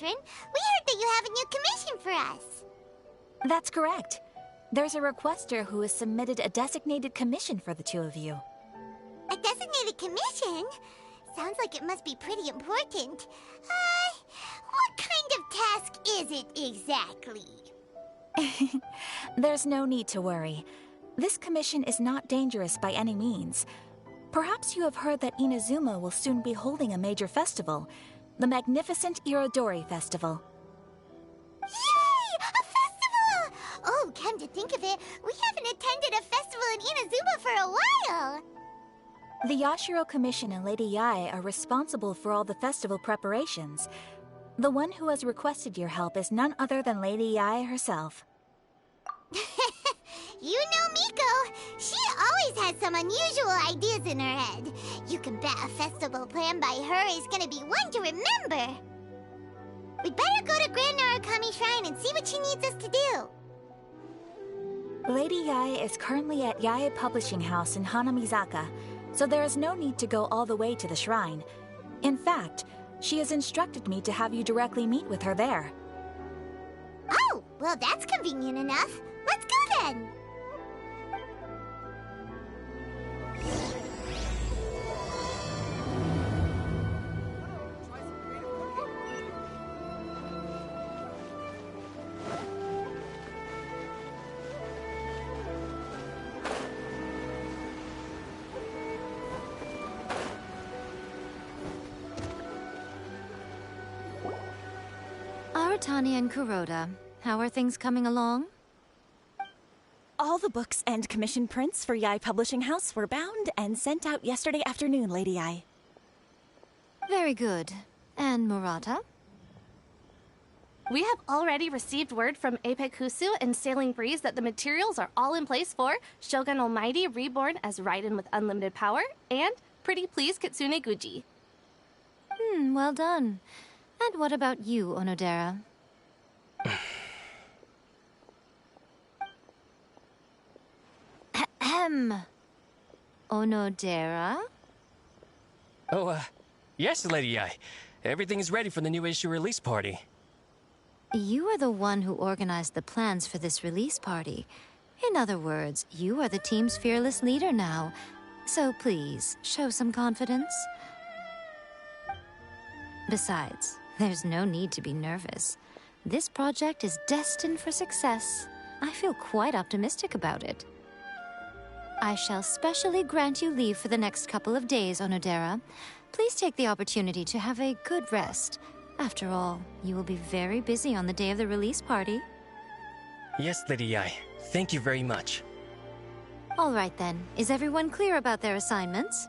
Catherine. We heard that you have a new commission for us. That's correct. There's a requester who has submitted a designated commission for the two of you. A designated commission? Sounds like it must be pretty important. What kind of task is it exactly? There's no need to worry. This commission is not dangerous by any means. Perhaps you have heard that Inazuma will soon be holding a major festival, the magnificent Irodori Festival. Yay! A festival! Oh, come to think of it, we haven't attended a festival in Inazuma for a while. The Yashiro Commission and Lady Yae are responsible for all the festival preparations. The one who has requested your help is none other than Lady Yae herself. You know Miko. She always has some unusual ideas in her head. You can bet a festival planned by her is gonna be one to remember. We'd better go to Grand Narukami Shrine and see what she needs us to do. Lady Yae is currently at Yae Publishing House in Hanamizaka, so there is no need to go all the way to the shrine. In fact, she has instructed me to have you directly meet with her there. Oh, well that's convenient enough. Let's go then! Aratani and Kuroda, how are things coming along? All the books and commission prints for Yae Publishing House were bound and sent out yesterday afternoon, Lady Yae. Very good. And Murata? We have already received word from Apekusu and Sailing Breeze that the materials are all in place for Shogun Almighty Reborn as Raiden with Unlimited Power and Pretty Please Kitsune Guji. Well done. And what about you, Onodera? Onodera? Oh, yes, Lady Yae. Everything is ready for the new issue release party. You are the one who organized the plans for this release party. In other words, you are the team's fearless leader now. So please, show some confidence. Besides, there's no need to be nervous. This project is destined for success. I feel quite optimistic about it. I shall specially grant you leave for the next couple of days, Onodera. Please take the opportunity to have a good rest. After all, you will be very busy on the day of the release party. Yes, Lady Yae. Thank you very much. All right then. Is everyone clear about their assignments?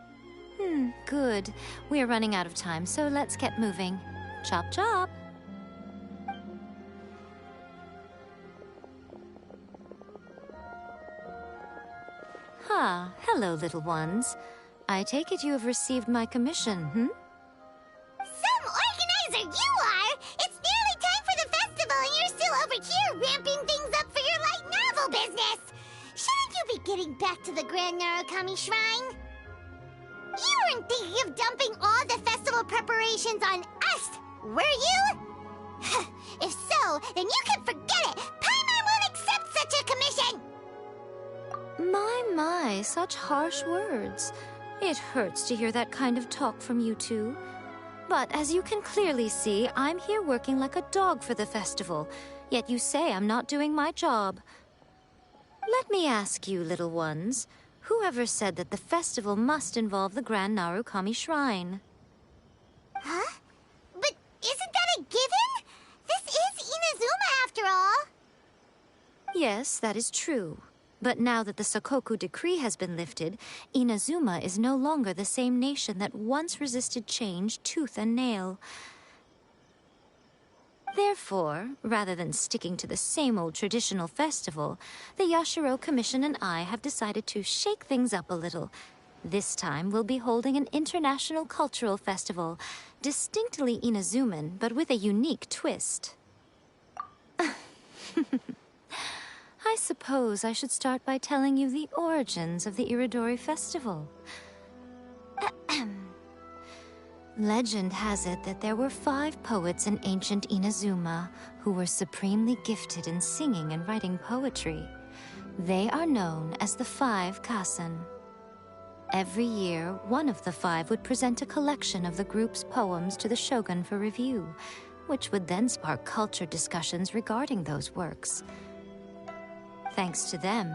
Good. We are running out of time, so let's get moving. Chop chop! Hello, little ones. I take it you have received my commission, Some organizer you are! It's nearly time for the festival and you're still over here ramping things up for your light novel business! Shouldn't you be getting back to the Grand Narukami Shrine? You weren't thinking of dumping all the festival preparations on us, were you? If so, then you can forget it! Paimon won't accept such a commission! My, such harsh words. It hurts to hear that kind of talk from you two. But as you can clearly see, I'm here working like a dog for the festival, yet you say I'm not doing my job. Let me ask you, little ones, whoever said that the festival must involve the Grand Narukami Shrine? Huh? But isn't that a given? This is Inazuma after all. Yes, that is true. But now that the Sokoku decree has been lifted, Inazuma is no longer the same nation that once resisted change tooth and nail. Therefore, rather than sticking to the same old traditional festival, the Yashiro Commission and I have decided to shake things up a little. This time, we'll be holding an international cultural festival, distinctly Inazuman, but with a unique twist. I suppose I should start by telling you the origins of the Irodori Festival. Legend has it that there were 5 poets in ancient Inazuma who were supremely gifted in singing and writing poetry. They are known as the 5 Kasen. Every year, one of the 5 would present a collection of the group's poems to the shogun for review, which would then spark culture discussions regarding those works. Thanks to them,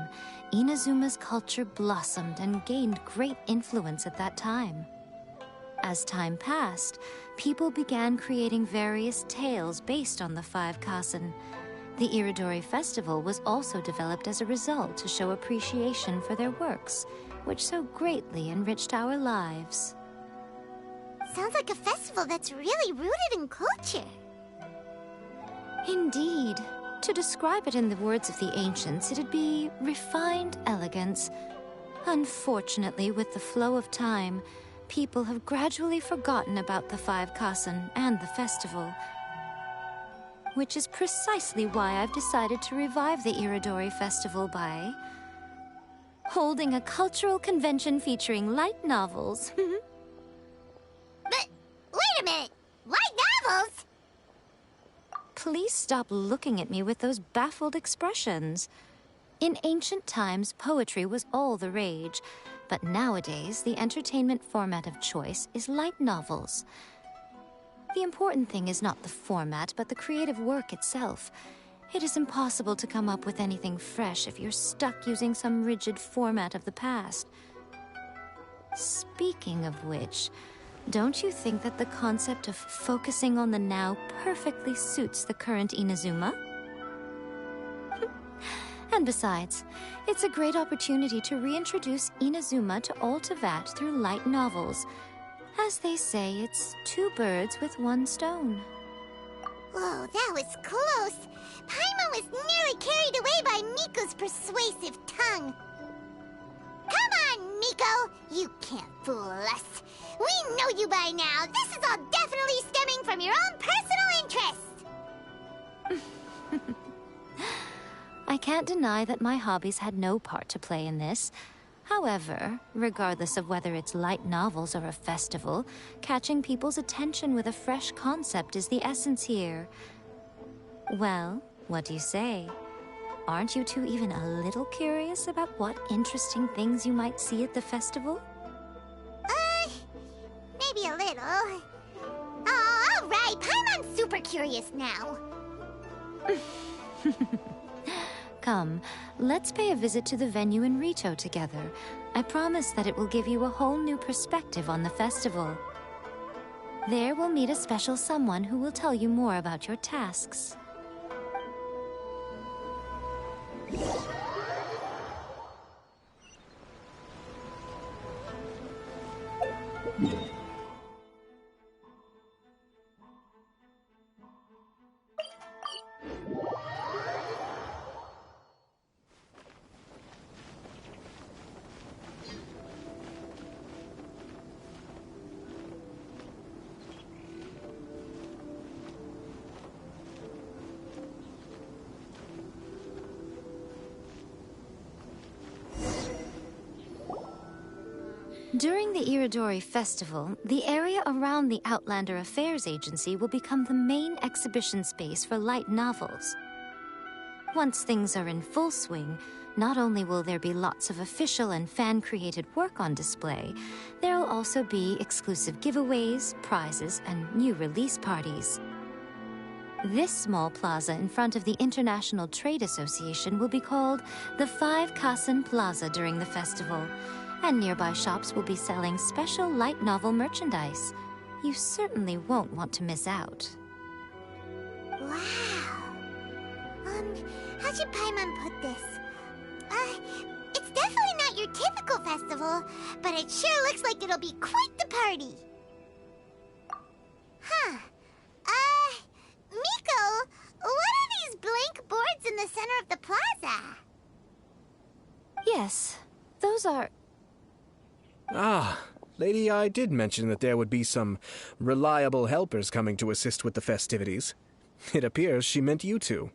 Inazuma's culture blossomed and gained great influence at that time. As time passed, people began creating various tales based on the 5 Kasen. The Irodori festival was also developed as a result to show appreciation for their works, which so greatly enriched our lives. Sounds like a festival that's really rooted in culture. Indeed. To describe it in the words of the ancients, it'd be refined elegance. Unfortunately, with the flow of time, people have gradually forgotten about the 5 Kasen and the festival. Which is precisely why I've decided to revive the Irodori festival by holding a cultural convention featuring light novels. But wait a minute! Light novels? Please stop looking at me with those baffled expressions. In ancient times, poetry was all the rage, but nowadays the entertainment format of choice is light novels. The important thing is not the format, but the creative work itself. It is impossible to come up with anything fresh if you're stuck using some rigid format of the past. Speaking of which, don't you think that the concept of focusing on the now perfectly suits the current Inazuma? And besides, it's a great opportunity to reintroduce Inazuma to all Teyvat through light novels. As they say, it's 2 birds with 1 stone. Whoa, that was close. Paimon was nearly carried away by Miko's persuasive tongue. Come on, Miko! You can't fool us. We know you by now. This is all definitely stemming from your own personal interest. I can't deny that my hobbies had no part to play in this. However, regardless of whether it's light novels or a festival, catching people's attention with a fresh concept is the essence here. Well, what do you say? Aren't you two even a little curious about what interesting things you might see at the festival? Maybe a little. Oh, all right. Paimon's super curious now. Come, let's pay a visit to the venue in Ritou together. I promise that it will give you a whole new perspective on the festival. There we'll meet a special someone who will tell you more about your tasks. During the Irodori festival, the area around the Outlander Affairs Agency will become the main exhibition space for light novels. Once things are in full swing, not only will there be lots of official and fan-created work on display, there will also be exclusive giveaways, prizes, and new release parties. This small plaza in front of the International Trade Association will be called the 5 Kasen Plaza during the festival, and nearby shops will be selling special light novel merchandise. You certainly won't want to miss out. Wow. How should Paimon put this? It's definitely not your typical festival, but it sure looks like it'll be quite the party. Huh. Miko, what are these blank boards in the center of the plaza? Yes, those are... Ah, Lady Yae did mention that there would be some reliable helpers coming to assist with the festivities. It appears she meant you two.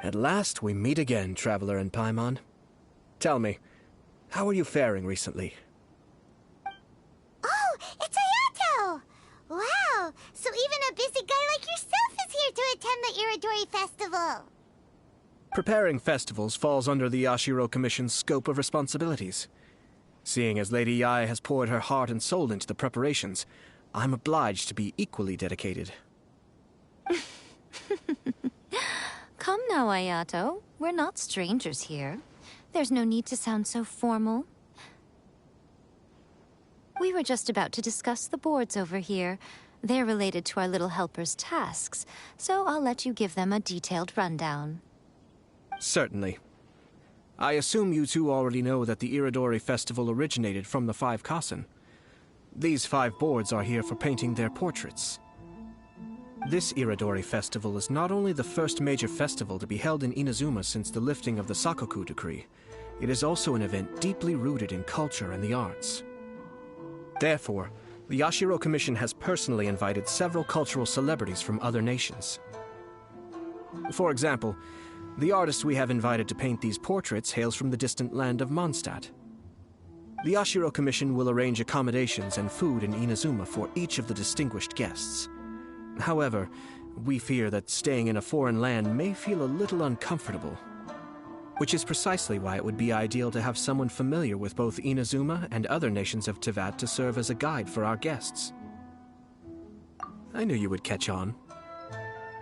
At last we meet again, Traveler and Paimon. Tell me, how are you faring recently? Oh, it's Ayato! Preparing festivals falls under the Yashiro Commission's scope of responsibilities. Seeing as Lady Yae has poured her heart and soul into the preparations, I'm obliged to be equally dedicated. Come now, Ayato. We're not strangers here. There's no need to sound so formal. We were just about to discuss the boards over here. They're related to our little helper's tasks, so I'll let you give them a detailed rundown. Certainly. I assume you two already know that the Irodori festival originated from the 5 Kasen. These 5 boards are here for painting their portraits. This Irodori festival is not only the first major festival to be held in Inazuma since the lifting of the Sakoku decree, it is also an event deeply rooted in culture and the arts. Therefore, the Yashiro Commission has personally invited several cultural celebrities from other nations. For example, the artist we have invited to paint these portraits hails from the distant land of Mondstadt. The Yashiro Commission will arrange accommodations and food in Inazuma for each of the distinguished guests. However, we fear that staying in a foreign land may feel a little uncomfortable, which is precisely why it would be ideal to have someone familiar with both Inazuma and other nations of Teyvat to serve as a guide for our guests. I knew you would catch on.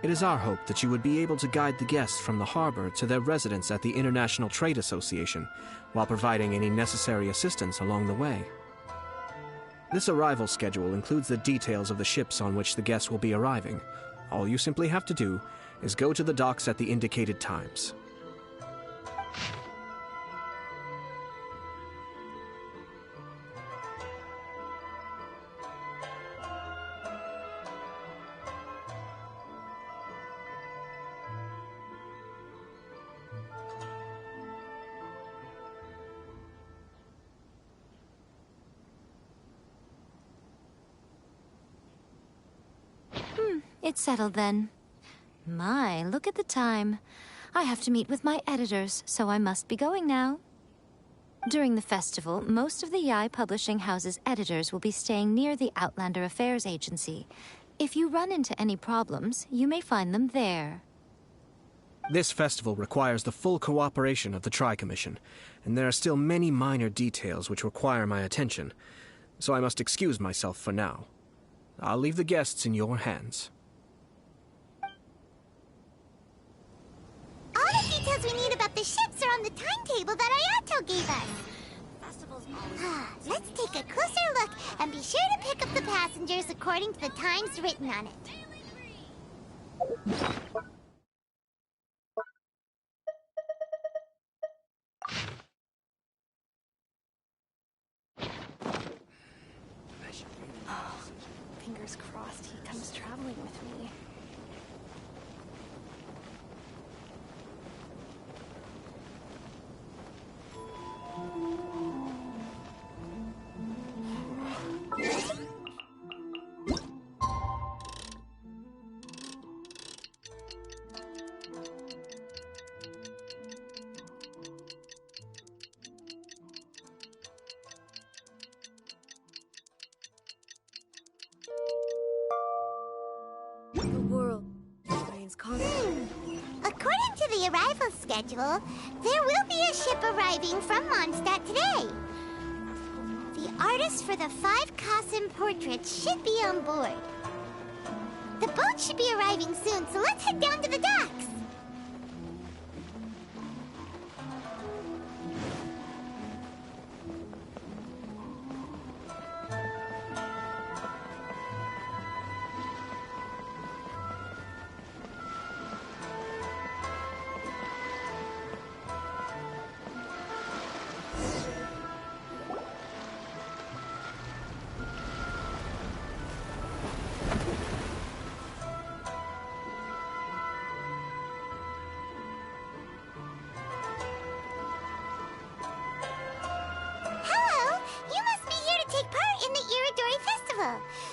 It is our hope that you would be able to guide the guests from the harbor to their residence at the International Trade Association, while providing any necessary assistance along the way. This arrival schedule includes the details of the ships on which the guests will be arriving. All you simply have to do is go to the docks at the indicated times. It's settled then. My, look at the time. I have to meet with my editors, so I must be going now. During the festival, most of the Yae Publishing House's editors will be staying near the Outlander Affairs Agency. If you run into any problems, you may find them there. This festival requires the full cooperation of the Tri-Commission, and there are still many minor details which require my attention, so I must excuse myself for now. I'll leave the guests in your hands. All the details we need about the ships are on the timetable that Ayato gave us. Let's take a closer look and be sure to pick up the passengers according to the times written on it. Fingers crossed he comes traveling with me. According to the arrival schedule, there will be a ship arriving from Mondstadt today. The artist for the 5 Kasen portraits should be on board. The boat should be arriving soon, so let's head down to the docks.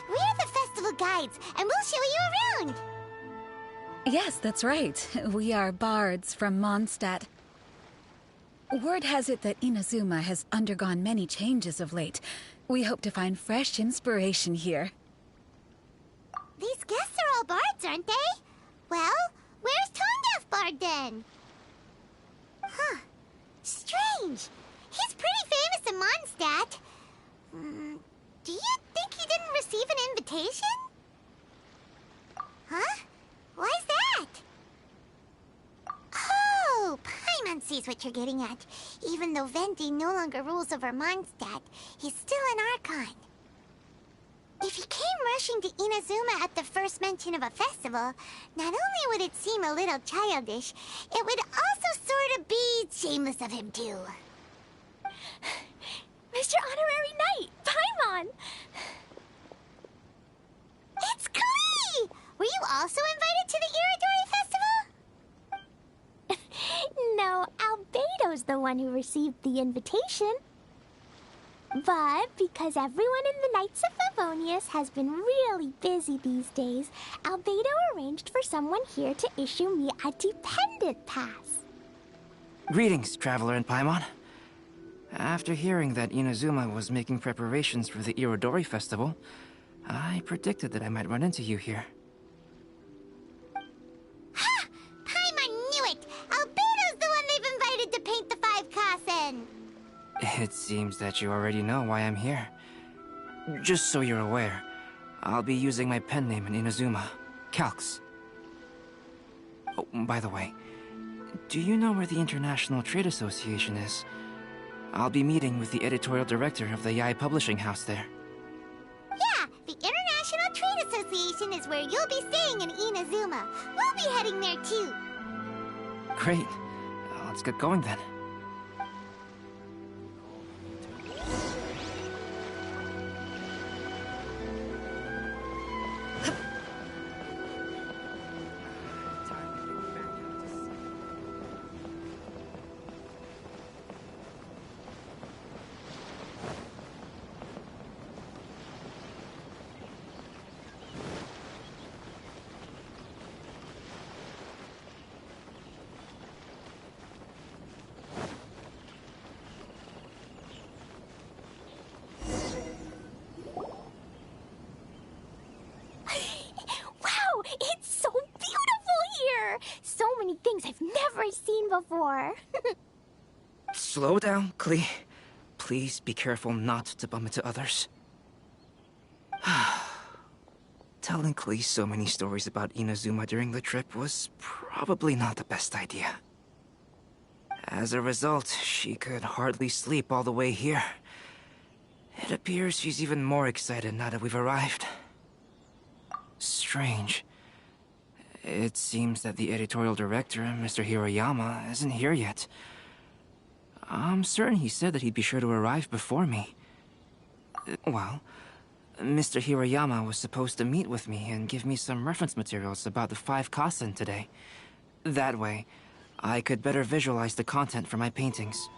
We're the festival guides, and we'll show you around. Yes, that's right. We are bards from Mondstadt. Word has it that Inazuma has undergone many changes of late. We hope to find fresh inspiration here. These guests are all bards, aren't they? Well, where's Tondef Bard then? Strange. He's pretty famous in Mondstadt. Do you think he didn't receive an invitation? Huh? Why's that? Oh, Paimon sees what you're getting at. Even though Venti no longer rules over Mondstadt, he's still an Archon. If he came rushing to Inazuma at the first mention of a festival, not only would it seem a little childish, it would also sort of be shameless of him too. Mr. Honorary Knight, Paimon! It's Klee! Were you also invited to the Irodori festival? No, Albedo's the one who received the invitation. But because everyone in the Knights of Favonius has been really busy these days, Albedo arranged for someone here to issue me a dependent pass. Greetings, Traveler and Paimon. After hearing that Inazuma was making preparations for the Irodori festival, I predicted that I might run into you here. Ha! Paimon knew it! Albedo's the one they've invited to paint the 5 Kasen! It seems that you already know why I'm here. Just so you're aware, I'll be using my pen name in Inazuma, Calx. Oh, by the way, do you know where the International Trade Association is? I'll be meeting with the editorial director of the Yae publishing house there. Yeah, the International Trade Association is where you'll be staying in Inazuma. We'll be heading there too. Great. Let's get going then. So many things I've never seen before. Slow down, Klee. Please be careful not to bump into others. Telling Klee so many stories about Inazuma during the trip was probably not the best idea. As a result, she could hardly sleep all the way here. It appears she's even more excited now that we've arrived. Strange. It seems that the editorial director, Mr. Hiroyama, isn't here yet. I'm certain he said that he'd be sure to arrive before me. Well, Mr. Hiroyama was supposed to meet with me and give me some reference materials about the 5 Kasen today. That way, I could better visualize the content for my paintings.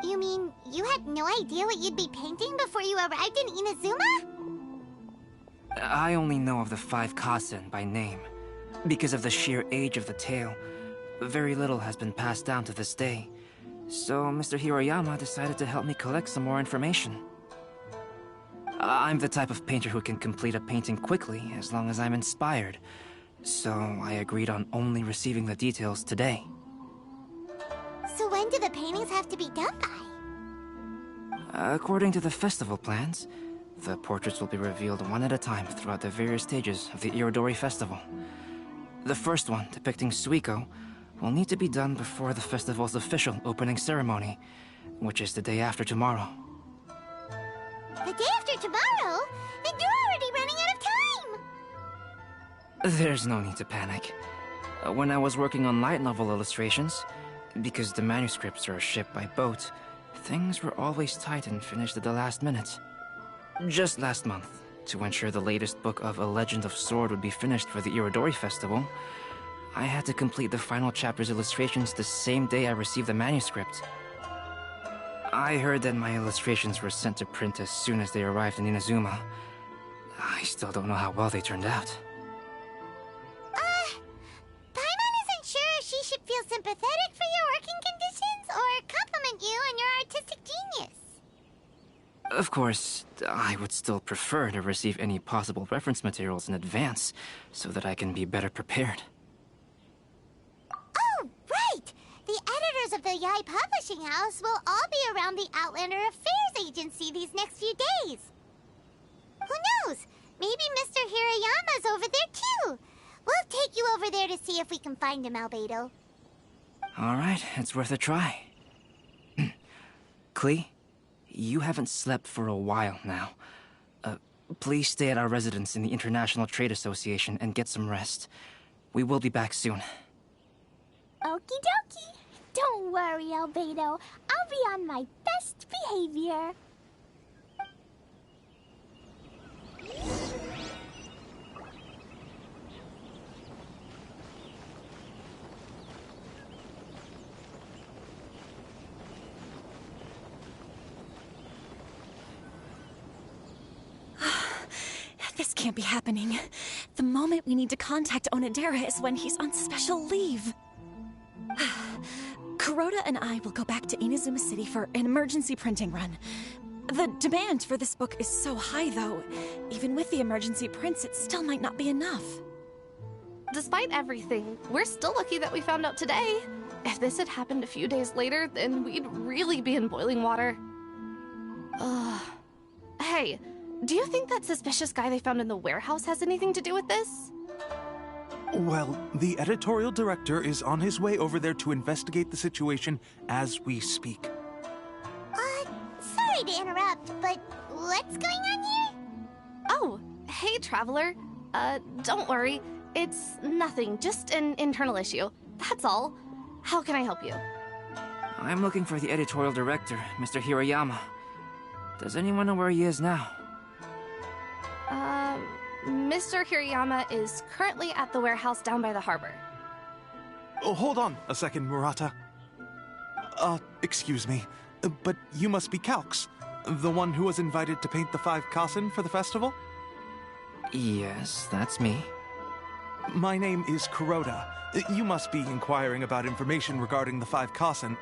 You mean you had no idea what you'd be painting before you arrived in Inazuma? I only know of the 5 Kasen by name. Because of the sheer age of the tale, very little has been passed down to this day. So Mr. Hiroyama decided to help me collect some more information. I'm the type of painter who can complete a painting quickly as long as I'm inspired. So I agreed on only receiving the details today. So when do the paintings have to be done by? According to the festival plans, the portraits will be revealed one at a time throughout the various stages of the Irodori festival. The first one, depicting Suikou, will need to be done before the festival's official opening ceremony, which is the day after tomorrow. The day after tomorrow? Then you're already running out of time! There's no need to panic. When I was working on light novel illustrations, because the manuscripts are shipped by boat, things were always tight and finished at the last minute. Just last month, to ensure the latest book of A Legend of Sword would be finished for the Irodori festival, I had to complete the final chapter's illustrations the same day I received the manuscript. I heard that my illustrations were sent to print as soon as they arrived in Inazuma. I still don't know how well they turned out. Paimon isn't sure she should feel sympathetic for your working conditions or compliment you on your artistic genius. Of course, I would still prefer to receive any possible reference materials in advance, so that I can be better prepared. Oh, right! The editor of the Yae Publishing House will all be around the Outlander Affairs Agency these next few days. Who knows? Maybe Mr. Hirayama's over there too. We'll take you over there to see if we can find him, Albedo. All right, it's worth a try. Klee, you haven't slept for a while now. Please stay at our residence in the International Trade Association and get some rest. We will be back soon. Okie dokie. Don't worry, Albedo. I'll be on my best behavior. This can't be happening. The moment we need to contact Onodera is when he's on special leave. Kuroda and I will go back to Inazuma City for an emergency printing run. The demand for this book is so high, though. Even with the emergency prints, it still might not be enough. Despite everything, we're still lucky that we found out today. If this had happened a few days later, then we'd really be in boiling water. Hey, do you think that suspicious guy they found in the warehouse has anything to do with this? Well, the editorial director is on his way over there to investigate the situation as we speak. Sorry to interrupt, but what's going on here? Oh, hey, Traveler. Don't worry. It's nothing, just an internal issue. That's all. How can I help you? I'm looking for the editorial director, Mr. Hirayama. Does anyone know where he is now? Mr. Hirayama is currently at the warehouse down by the harbor. Oh, hold on a second, Murata. Excuse me, but you must be Calx, the one who was invited to paint the 5 kasen for the festival? Yes, that's me. My name is Kuroda. You must be inquiring about information regarding the 5 kasen.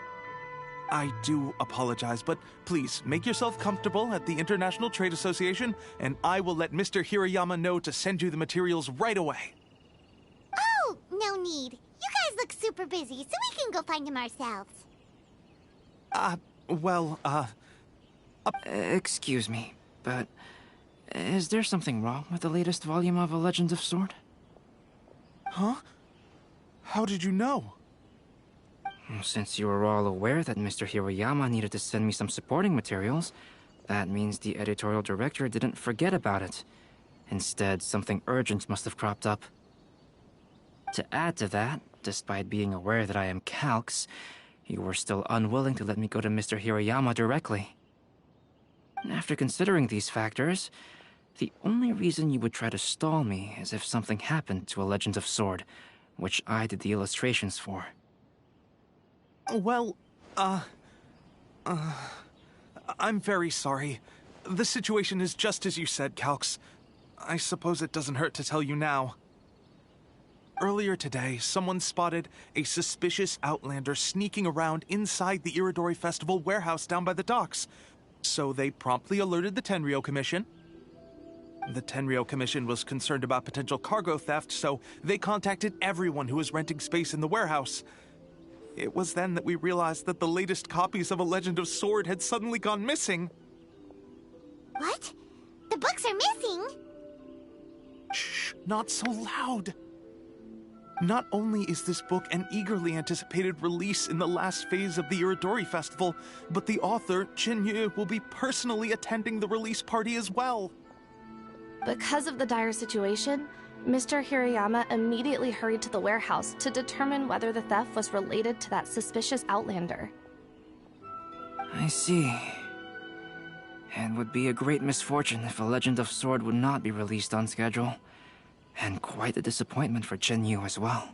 I do apologize, but please make yourself comfortable at the International Trade Association, and I will let Mr. Hirayama know to send you the materials right away. Oh, no need. You guys look super busy, so we can go find him ourselves. Excuse me, but is there something wrong with the latest volume of A Legend of Sword? Huh? How did you know? Since you were all aware that Mr. Hirayama needed to send me some supporting materials, that means the editorial director didn't forget about it. Instead, something urgent must have cropped up. To add to that, despite being aware that I am Calx, you were still unwilling to let me go to Mr. Hirayama directly. After considering these factors, the only reason you would try to stall me is if something happened to A Legend of Sword, which I did the illustrations for. Well, I'm very sorry. The situation is just as you said, Calx. I suppose it doesn't hurt to tell you now. Earlier today, someone spotted a suspicious outlander sneaking around inside the Irodori Festival warehouse down by the docks. So they promptly alerted the Tenryou Commission. The Tenryou Commission was concerned about potential cargo theft, so they contacted everyone who was renting space in the warehouse. It was then that we realized that the latest copies of A Legend of Sword had suddenly gone missing. What? The books are missing? Shh, not so loud. Not only is this book an eagerly anticipated release in the last phase of the Irodori Festival, but the author, Jinyu, will be personally attending the release party as well. Because of the dire situation, Mr. Hirayama immediately hurried to the warehouse to determine whether the theft was related to that suspicious outlander. I see. It would be a great misfortune if A Legend of Sword would not be released on schedule. And quite a disappointment for Jinyu as well.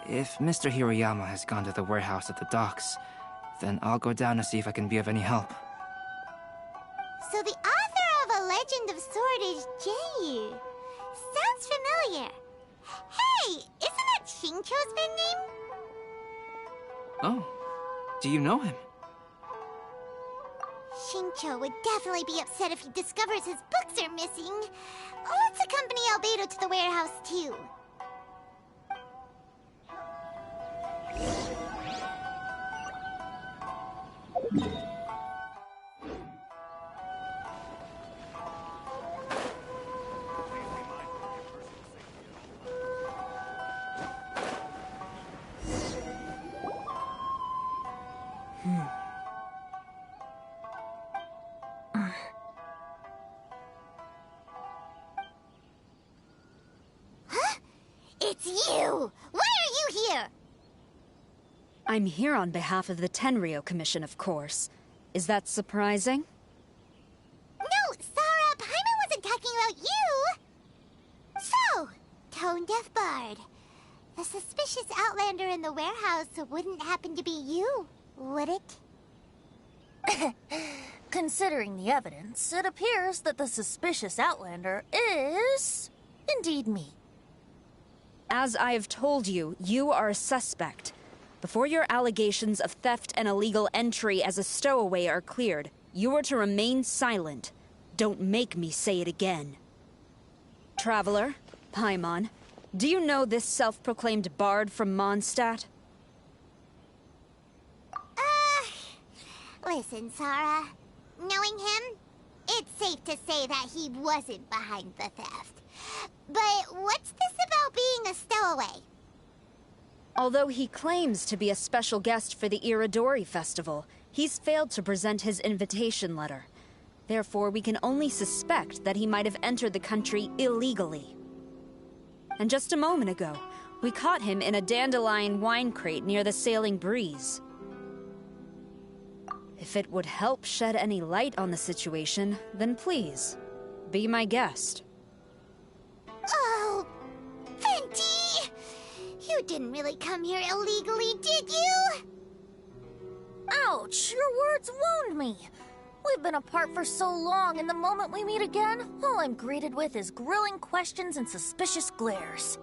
If Mr. Hirayama has gone to the warehouse at the docks, then I'll go down to see if I can be of any help. So the author of A Legend of Sword is Jinyu. Sounds familiar. Hey, isn't that Shincho's pen name? Oh, do you know him? Shincho would definitely be upset if he discovers his books are missing. Let's accompany Albedo to the warehouse, too. It's you! Why are you here? I'm here on behalf of the Tenryou Commission, of course. Is that surprising? No, Sarah, Paimon wasn't talking about you! So, Tone-Deaf Bard. The suspicious outlander in the warehouse wouldn't happen to be you, would it? Considering the evidence, it appears that the suspicious outlander is indeed me. As I have told you, you are a suspect. Before your allegations of theft and illegal entry as a stowaway are cleared, you are to remain silent. Don't make me say it again. Traveler, Paimon, do you know this self-proclaimed bard from Mondstadt? Listen, Sarah. Knowing him, it's safe to say that he wasn't behind the theft. But what's this about being a stowaway? Although he claims to be a special guest for the Irodori festival, he's failed to present his invitation letter. Therefore, we can only suspect that he might have entered the country illegally. And just a moment ago, we caught him in a dandelion wine crate near the Sailing Breeze. If it would help shed any light on the situation, then please, be my guest. Oh, Venti! You didn't really come here illegally, did you? Ouch, your words wound me. We've been apart for so long, and the moment we meet again, all I'm greeted with is grilling questions and suspicious glares.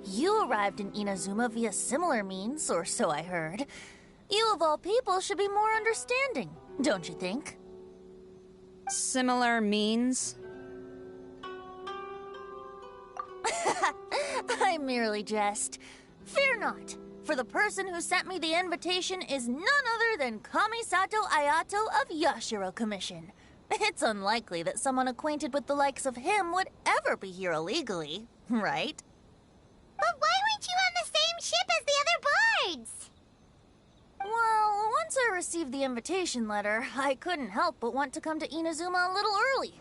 You arrived in Inazuma via similar means, or so I heard. You of all people should be more understanding, don't you think? Similar means? I merely jest. Fear not, for the person who sent me the invitation is none other than Kamisato Ayato of Yashiro Commission. It's unlikely that someone acquainted with the likes of him would ever be here illegally, right? But why weren't you on the same ship as the other bards? Well, once I received the invitation letter, I couldn't help but want to come to Inazuma a little early.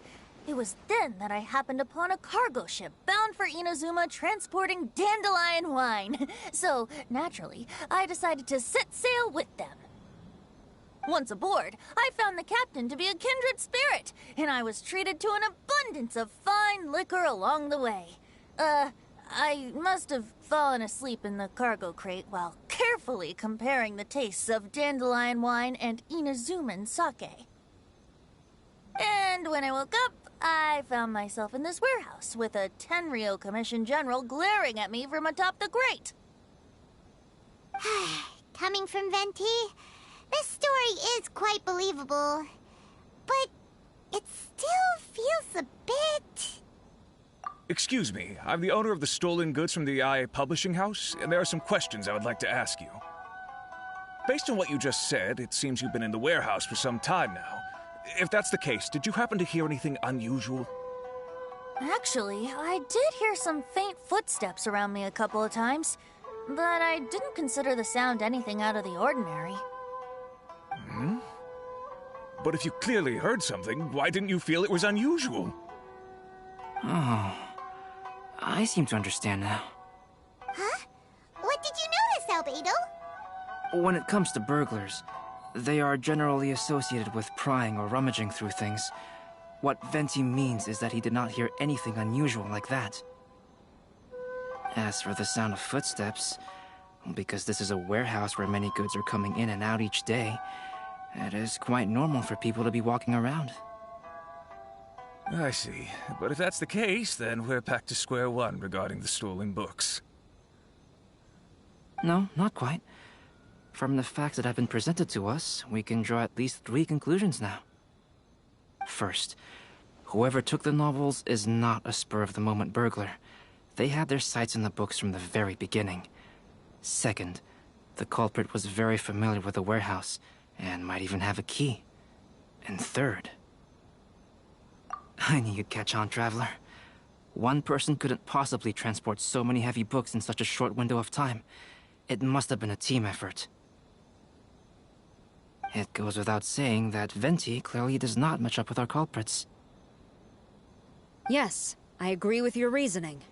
It was then that I happened upon a cargo ship bound for Inazuma transporting dandelion wine. So, naturally, I decided to set sail with them. Once aboard, I found the captain to be a kindred spirit, and I was treated to an abundance of fine liquor along the way. I must have fallen asleep in the cargo crate while carefully comparing the tastes of dandelion wine and Inazuman sake. And when I woke up, I found myself in this warehouse with a Tenryou Commission general glaring at me from atop the grate. Coming from Venti, this story is quite believable. But it still feels a bit... Excuse me, I'm the owner of the stolen goods from the Yae publishing house, and there are some questions I would like to ask you. Based on what you just said, it seems you've been in the warehouse for some time now. If that's the case, did you happen to hear anything unusual? Actually, I did hear some faint footsteps around me a couple of times, but I didn't consider the sound anything out of the ordinary. Hmm? But if you clearly heard something, why didn't you feel it was unusual? Oh, I seem to understand now. Huh? What did you notice, Albedo? When it comes to burglars, they are generally associated with prying or rummaging through things. What Venti means is that he did not hear anything unusual like that. As for the sound of footsteps, because this is a warehouse where many goods are coming in and out each day, it is quite normal for people to be walking around. I see. But if that's the case, then we're back to square one regarding the stolen books. No, not quite. From the facts that have been presented to us, we can draw at least 3 conclusions now. First, whoever took the novels is not a spur-of-the-moment burglar. They had their sights on the books from the very beginning. Second, The culprit was very familiar with the warehouse, and might even have a key. And third... I knew you'd catch on, Traveler. One person couldn't possibly transport so many heavy books in such a short window of time. It must have been a team effort. It goes without saying that Venti clearly does not match up with our culprits. Yes, I agree with your reasoning.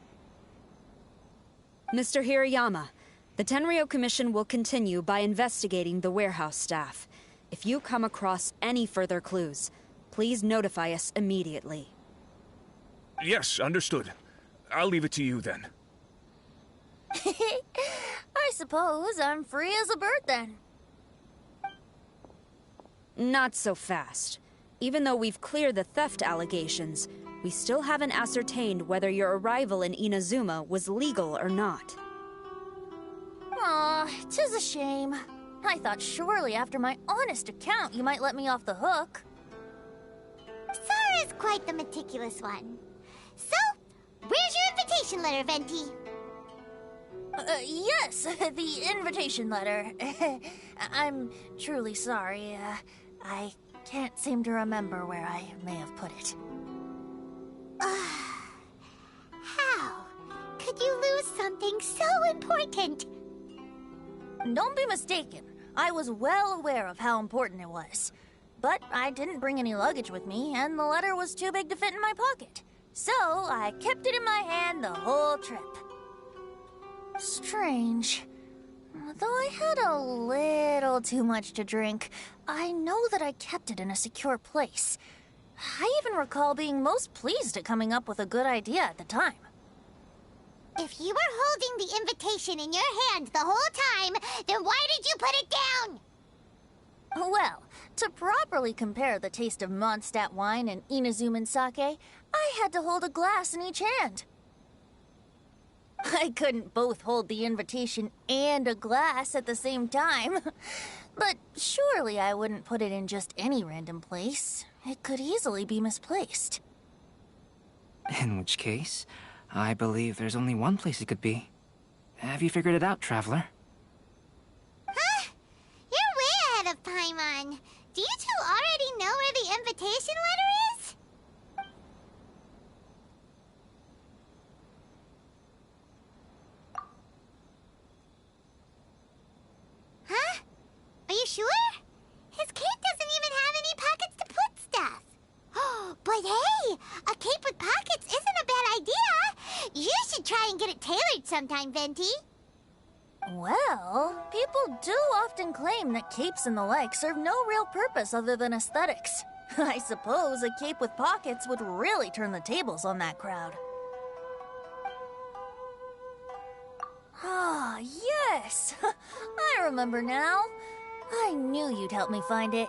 Mr. Hirayama, the Tenryo Commission will continue by investigating the warehouse staff. If you come across any further clues, please notify us immediately. Yes, understood. I'll leave it to you then. I suppose I'm free as a bird then. Not so fast. Even though we've cleared the theft allegations, we still haven't ascertained whether your arrival in Inazuma was legal or not. Aw, 'tis a shame. I thought surely after my honest account you might let me off the hook. Sara's quite the meticulous one. So, where's your invitation letter, Venti? Yes, the invitation letter. I'm truly sorry. I can't seem to remember where I may have put it. How could you lose something so important? Don't be mistaken. I was well aware of how important it was. But I didn't bring any luggage with me, and the letter was too big to fit in my pocket. So I kept it in my hand the whole trip. Strange. Though I had a little too much to drink, I know that I kept it in a secure place. I even recall being most pleased at coming up with a good idea at the time. If you were holding the invitation in your hand the whole time, then why did you put it down? Well, to properly compare the taste of Mondstadt wine and Inazuman sake, I had to hold a glass in each hand. I couldn't both hold the invitation and a glass at the same time. But surely I wouldn't put it in just any random place. It could easily be misplaced. In which case, I believe there's only one place it could be. Have you figured it out, Traveler? Huh? You're way ahead of Paimon. Do you two already know where the invitation letter is? Huh? Are you sure? His cape doesn't even have any pockets to put stuff. But hey, a cape with pockets isn't a bad idea. You should try and get it tailored sometime, Venti. Well, people do often claim that capes and the like serve no real purpose other than aesthetics. I suppose a cape with pockets would really turn the tables on that crowd. Ah, yes! I remember now. I knew you'd help me find it.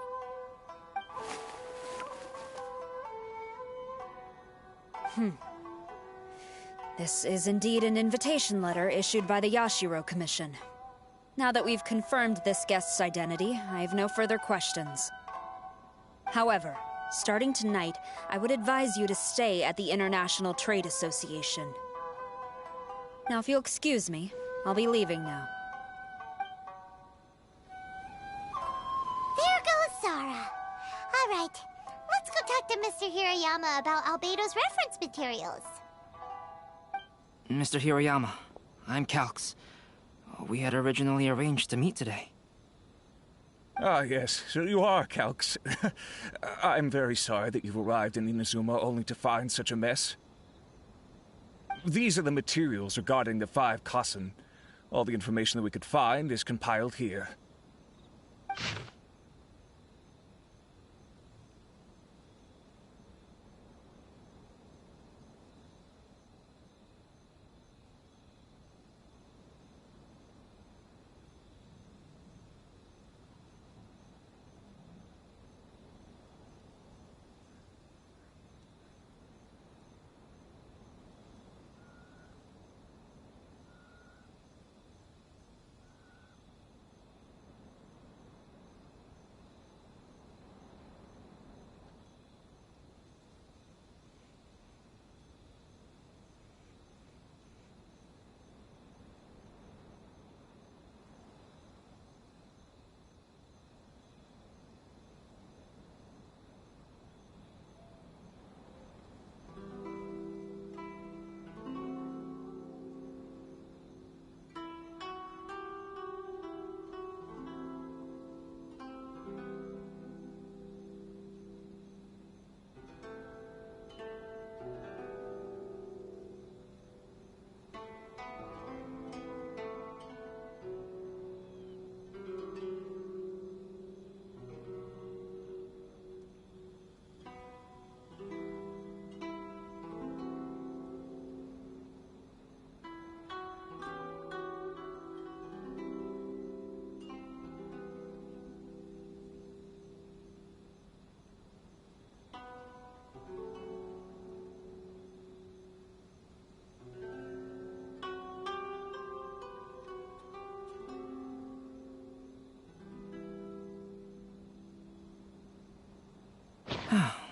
This is indeed an invitation letter issued by the Yashiro Commission. Now that we've confirmed this guest's identity, I have no further questions. However, starting tonight, I would advise you to stay at the International Trade Association. Now, if you'll excuse me, I'll be leaving now. There goes Sara. All right, let's go talk to Mr. Hirayama about Albedo's reference materials. Mr. Hirayama, I'm Calx. We had originally arranged to meet today. Ah, yes, so you are Calx. I'm very sorry that you've arrived in Inazuma only to find such a mess. These are the materials regarding the 5 Kassen. All the information that we could find is compiled here.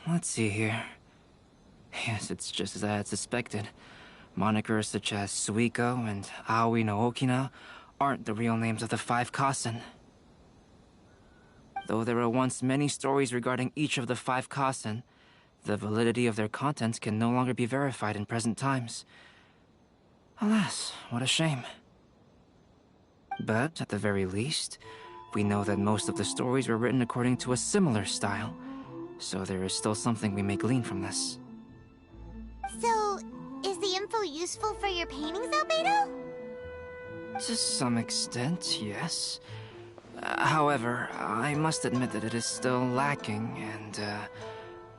Let's see here. Yes, it's just as I had suspected. Monikers such as Suikou and Aoi no Okina aren't the real names of the 5 Kasen. Though there were once many stories regarding each of the 5 Kasen, the validity of their contents can no longer be verified in present times. Alas, what a shame. But, at the very least, we know that most of the stories were written according to a similar style, so there is still something we may glean from this. So, is the info useful for your paintings, Albedo? To some extent, yes. However, I must admit that it is still lacking and,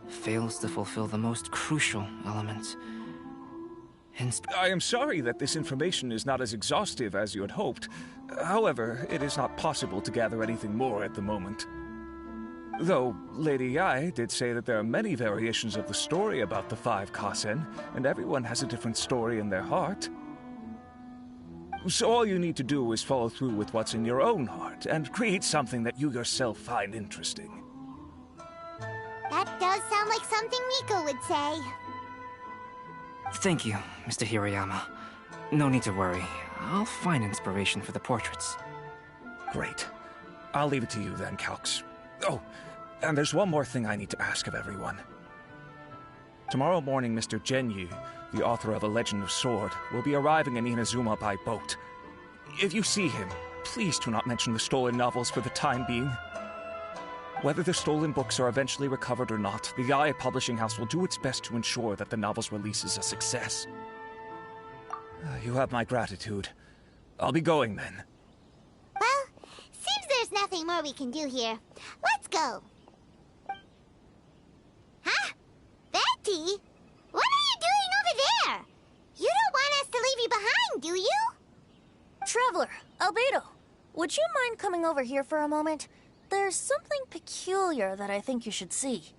fails to fulfill the most crucial element. I am sorry that this information is not as exhaustive as you had hoped. However, it is not possible to gather anything more at the moment. Though, Lady Yae did say that there are many variations of the story about the 5 Kasen, and everyone has a different story in their heart. So all you need to do is follow through with what's in your own heart, and create something that you yourself find interesting. That does sound like something Miko would say. Thank you, Mr. Hirayama. No need to worry. I'll find inspiration for the portraits. Great. I'll leave it to you then, Calx. Oh, and there's one more thing I need to ask of everyone. Tomorrow morning, Mr. Genyu, the author of A Legend of Sword, will be arriving in Inazuma by boat. If you see him, please do not mention the stolen novels for the time being. Whether the stolen books are eventually recovered or not, the Yae Publishing House will do its best to ensure that the novel's release is a success. You have my gratitude. I'll be going then. Well, seems there's nothing more we can do here. Let's go. Huh? Venti? What are you doing over there? You don't want us to leave you behind, do you? Traveler, Albedo, would you mind coming over here for a moment? There's something peculiar that I think you should see.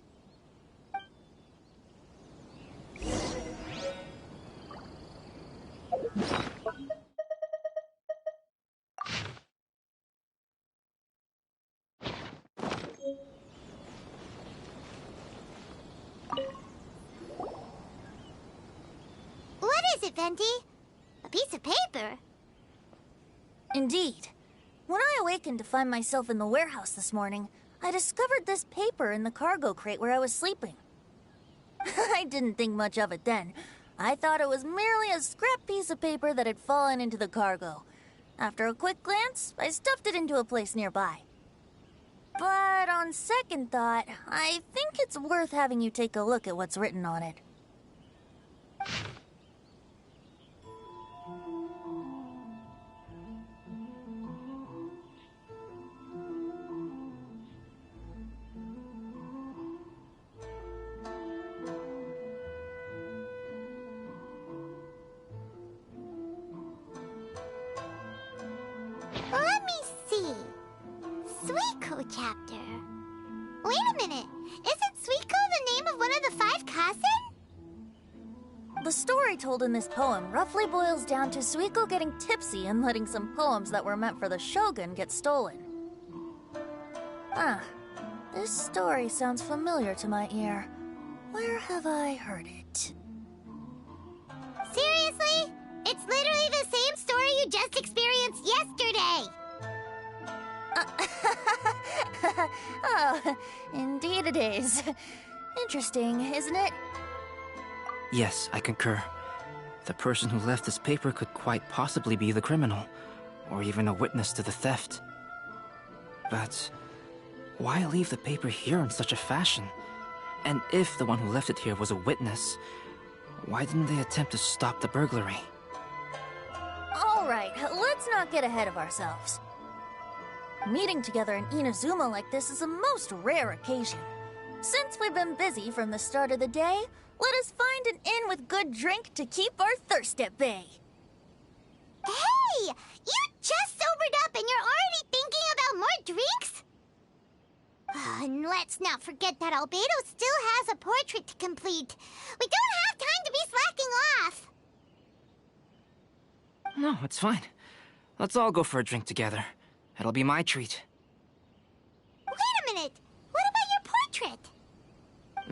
What is it, Venti? A piece of paper? Indeed. When I awakened to find myself in the warehouse this morning, I discovered this paper in the cargo crate where I was sleeping. I didn't think much of it then. I thought it was merely a scrap piece of paper that had fallen into the cargo. After a quick glance, I stuffed it into a place nearby. But on second thought, I think it's worth having you take a look at what's written on it. Let me see. Suikou chapter. Wait a minute. Isn't Suikou the name of one of the 5 Kasen? The story told in this poem roughly boils down to Suikou getting tipsy and letting some poems that were meant for the shogun get stolen. This story sounds familiar to my ear. Where have I heard it? Seriously? It's literally the same story you just experienced yesterday. Oh, indeed it is. Interesting, isn't it? Yes, I concur. The person who left this paper could quite possibly be the criminal, or even a witness to the theft. But why leave the paper here in such a fashion? And if the one who left it here was a witness, why didn't they attempt to stop the burglary? All right, let's not get ahead of ourselves. Meeting together in Inazuma like this is a most rare occasion. Since we've been busy from the start of the day, let us find an inn with good drink to keep our thirst at bay. Hey! You just sobered up and you're already thinking about more drinks? And let's not forget that Albedo still has a portrait to complete. We don't have time to be slacking off. No, it's fine. Let's all go for a drink together. It'll be my treat. Wait a minute. What about your portrait?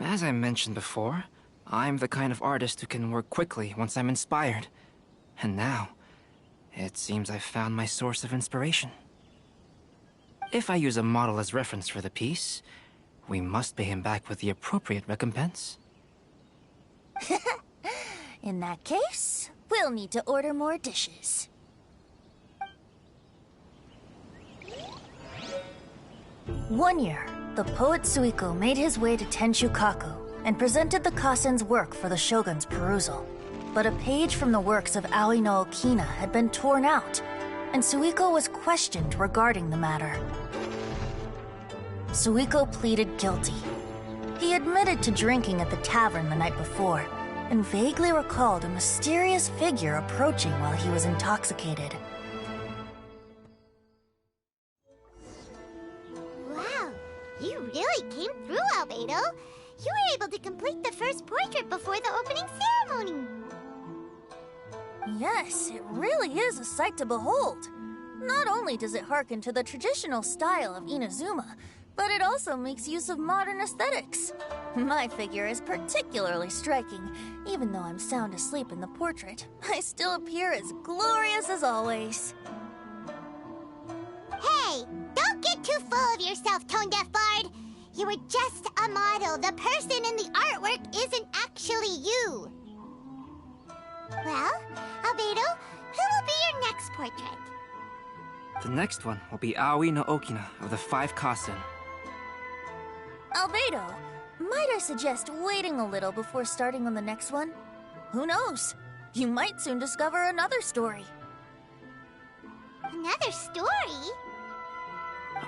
As I mentioned before, I'm the kind of artist who can work quickly once I'm inspired. And now, it seems I've found my source of inspiration. If I use a model as reference for the piece, we must pay him back with the appropriate recompense. In that case, we'll need to order more dishes. One year, the poet Suikou made his way to Tenshukaku and presented the Kasen's work for the shogun's perusal. But a page from the works of Aoi no Okina had been torn out, and Suikou was questioned regarding the matter. Suikou pleaded guilty. He admitted to drinking at the tavern the night before, and vaguely recalled a mysterious figure approaching while he was intoxicated. Wow, you really came through, Albedo. You were able to complete the first portrait before the opening ceremony. Yes, it really is a sight to behold. Not only does it harken to the traditional style of Inazuma, but it also makes use of modern aesthetics. My figure is particularly striking. Even though I'm sound asleep in the portrait, I still appear as glorious as always. Hey, don't get too full of yourself, Tone-Deaf Bard. You were just a model. The person in the artwork isn't actually you. Well, Albedo, who will be your next portrait? The next one will be Aoi no Okina of the Five Kasen. Albedo, might I suggest waiting a little before starting on the next one? Who knows? You might soon discover another story. Another story?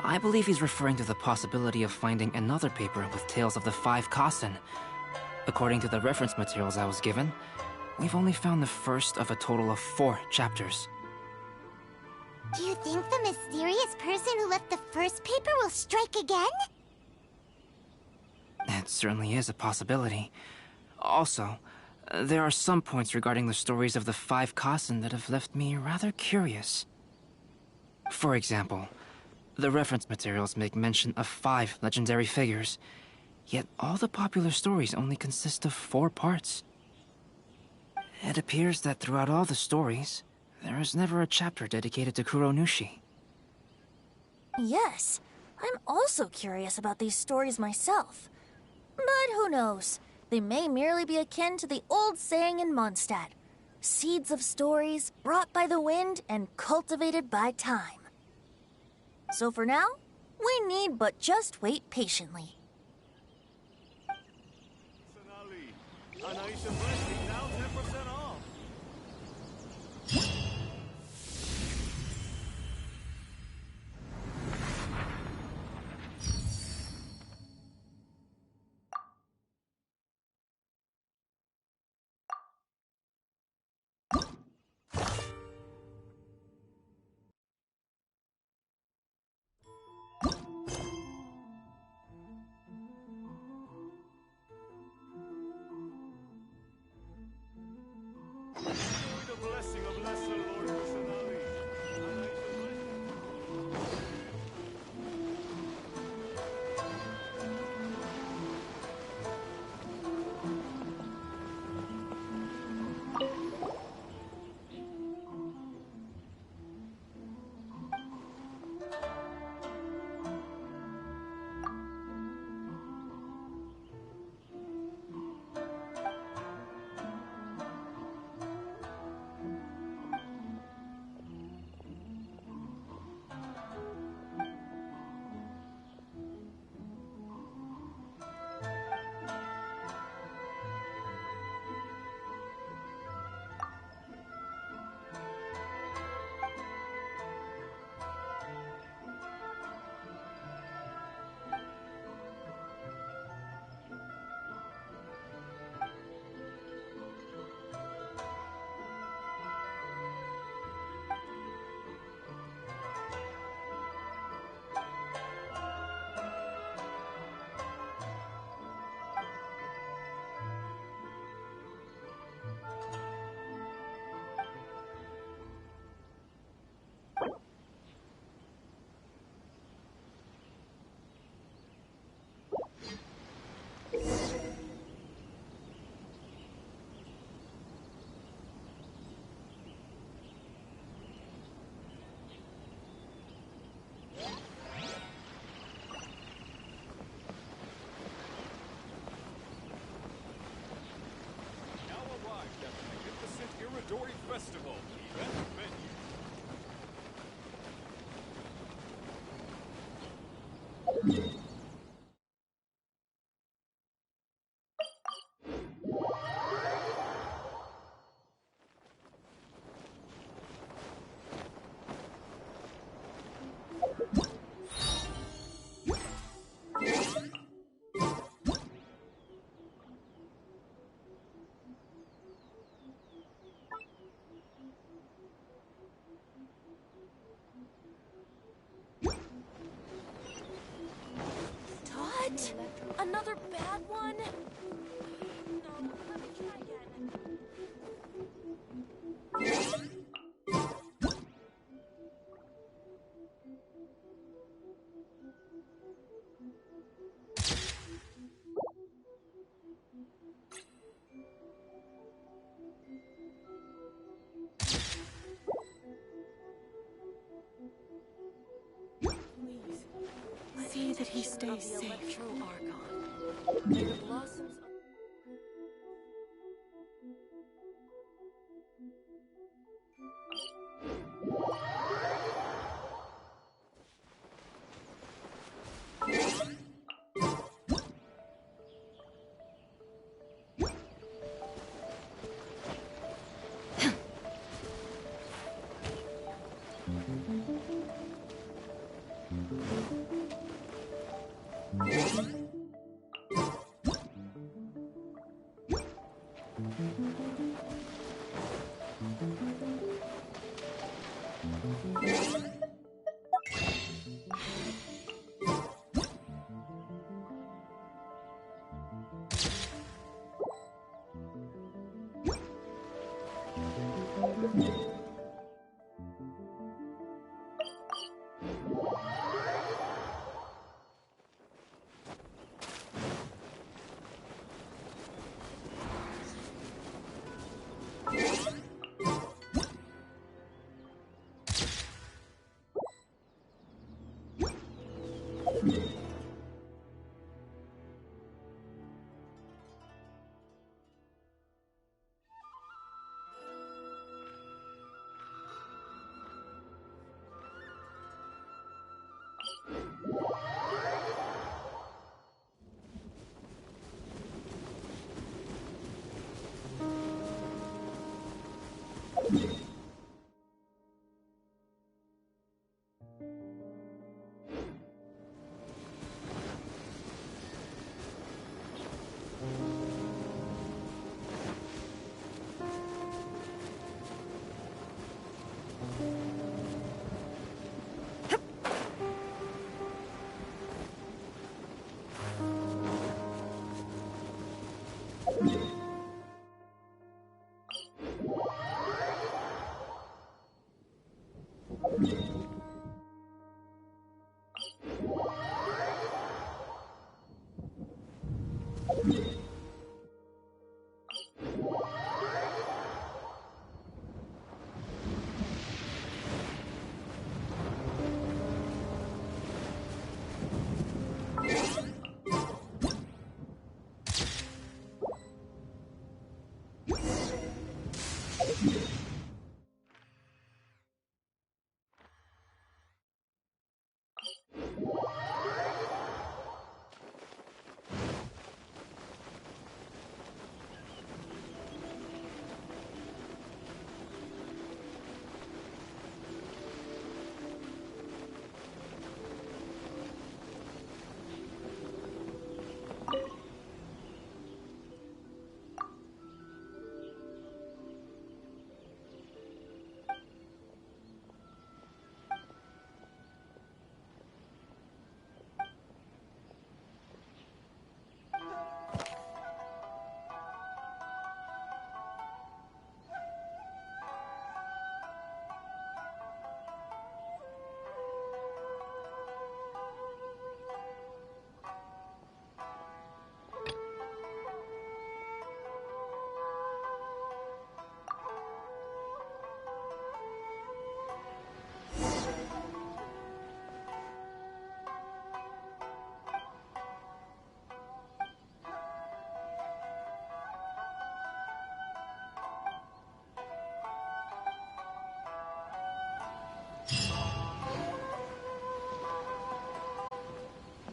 I believe he's referring to the possibility of finding another paper with tales of the Five Kasen. According to the reference materials I was given, we've only found the first of a total of 4 chapters. Do you think the mysterious person who left the first paper will strike again? It certainly is a possibility. Also, there are some points regarding the stories of the Five Kasen that have left me rather curious. For example, the reference materials make mention of 5 legendary figures, yet all the popular stories only consist of 4 parts. It appears that throughout all the stories, there is never a chapter dedicated to Kuronushi. Yes, I'm also curious about these stories myself. But who knows? They may merely be akin to the old saying in Mondstadt: seeds of stories brought by the wind and cultivated by time. So for now, we need but just wait patiently. An ice and blessing now 10% off. Another bad one? No, let me try again. See that he stays safe. May the blossoms Thank you.